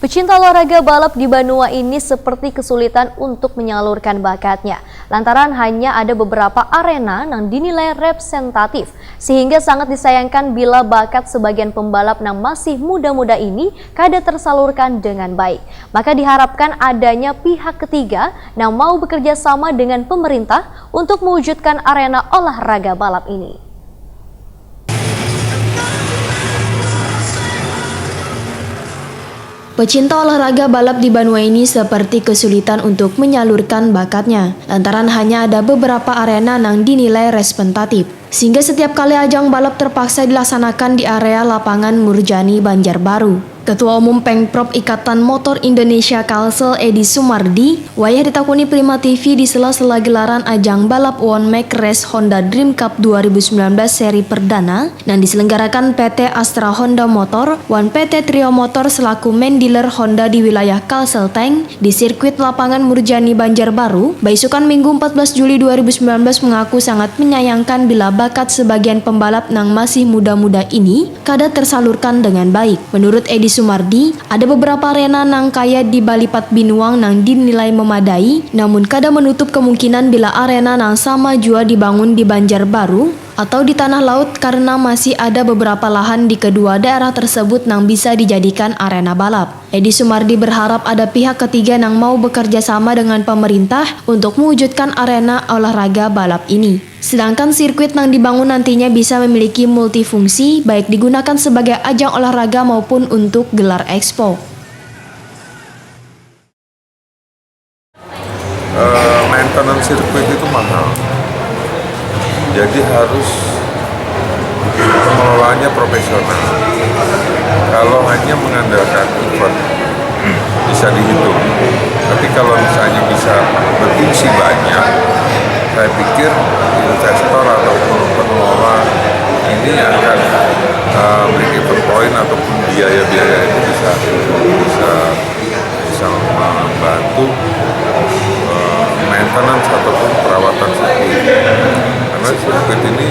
Pecinta olahraga balap di Banua ini seperti kesulitan untuk menyalurkan bakatnya. Lantaran hanya ada beberapa arena yang dinilai representatif, sehingga sangat disayangkan bila bakat sebagian pembalap yang masih muda-muda ini kada tersalurkan dengan baik. Maka diharapkan adanya pihak ketiga yang mau bekerja sama dengan pemerintah untuk mewujudkan arena olahraga balap ini. Pecinta olahraga balap di Banua ini seperti kesulitan untuk menyalurkan bakatnya, lantaran hanya ada beberapa arena yang dinilai representatif. Sehingga setiap kali ajang balap terpaksa dilaksanakan di area lapangan Murjani, Banjarbaru. Ketua Umum Pengprov Ikatan Motor Indonesia Kalsel Edi Sumardi wayah ditakuni Prima TV di sela-sela gelaran ajang balap One Make Race Honda Dream Cup 2019 seri perdana yang diselenggarakan PT Astra Honda Motor, One PT Trio Motor selaku main dealer Honda di wilayah Kalsel Tank di sirkuit lapangan Murjani Banjarbaru. Baisukan Minggu 14 Juli 2019 mengaku sangat menyayangkan bila bakat sebagian pembalap yang masih muda-muda ini kada tersalurkan dengan baik. Menurut Edi Sumardi, ada beberapa arena nang kaya di Balipat Binuang nang dinilai memadai, namun kada menutup kemungkinan bila arena nang sama jua dibangun di Banjarbaru atau di tanah laut karena masih ada beberapa lahan di kedua daerah tersebut nang bisa dijadikan arena balap. Edi Sumardi berharap ada pihak ketiga yang mau bekerja sama dengan pemerintah untuk mewujudkan arena olahraga balap ini. Sedangkan sirkuit yang dibangun nantinya bisa memiliki multifungsi, baik digunakan sebagai ajang olahraga maupun untuk gelar expo. Maintenance sirkuit itu mahal, jadi harus pengelolaannya profesional. Kalau hanya mengandalkan event bisa dihitung, tapi kalau misalnya bisa berfungsi banyak, saya pikir investor ataupun pengelola ini akan break even point ataupun biaya-biaya itu bisa membantu maintenance ataupun perawatan sirkuit. Karena sirkuit ini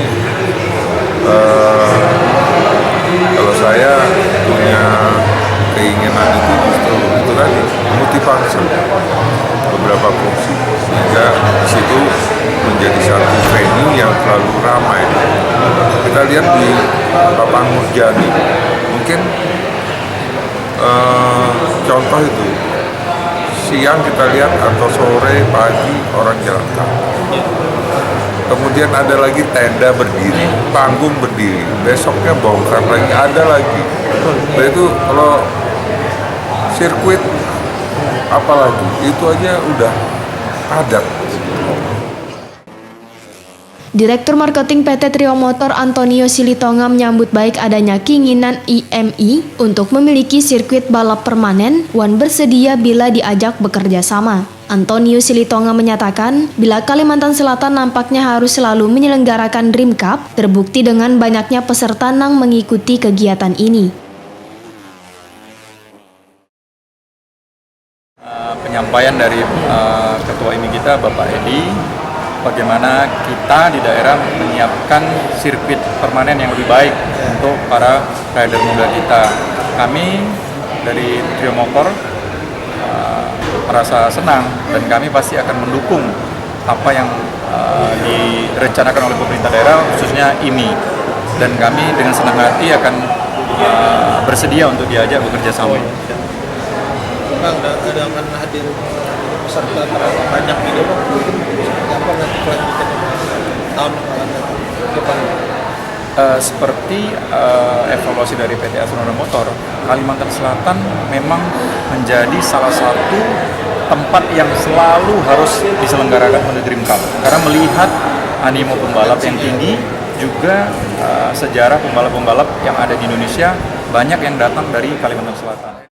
kalau saya punya keinginan itu justru itu tadi multifunction, beberapa fungsi, sehingga di situ menjadi satu venue yang selalu ramai. Kita lihat di lapangan Murjani, mungkin contoh itu siang kita lihat atau sore pagi orang jalan kaki. Kemudian ada lagi tenda berdiri, panggung berdiri, besoknya bongkar lagi, ada lagi. Nah itu kalau sirkuit apalagi, itu aja udah padat. Direktur Marketing PT Trio Motor Antonio Silitonga menyambut baik adanya keinginan IMI untuk memiliki sirkuit balap permanen One bersedia bila diajak bekerja sama. Antonio Silitonga menyatakan bila Kalimantan Selatan nampaknya harus selalu menyelenggarakan Dream Cup, terbukti dengan banyaknya peserta yang mengikuti kegiatan ini. Penyampaian dari Ketua IMI kita Bapak Edi, bagaimana kita di daerah menyiapkan sirkuit permanen yang lebih baik untuk para rider muda kita. Kami dari Trio Motor merasa senang dan kami pasti akan mendukung apa yang direncanakan oleh pemerintah daerah, khususnya IMI. Dan kami dengan senang hati akan bersedia untuk diajak bekerja sama. Bang, ada akan hadir peserta terlalu banyak gitu Bang. Apa nanti kelanjutannya tahun depan? Seperti evaluasi dari PT Astra Honda Motor, Kalimantan Selatan memang menjadi salah satu tempat yang selalu harus diselenggarakan Honda Dream Cup. Karena melihat animo pembalap yang tinggi, juga sejarah pembalap-pembalap yang ada di Indonesia banyak yang datang dari Kalimantan Selatan.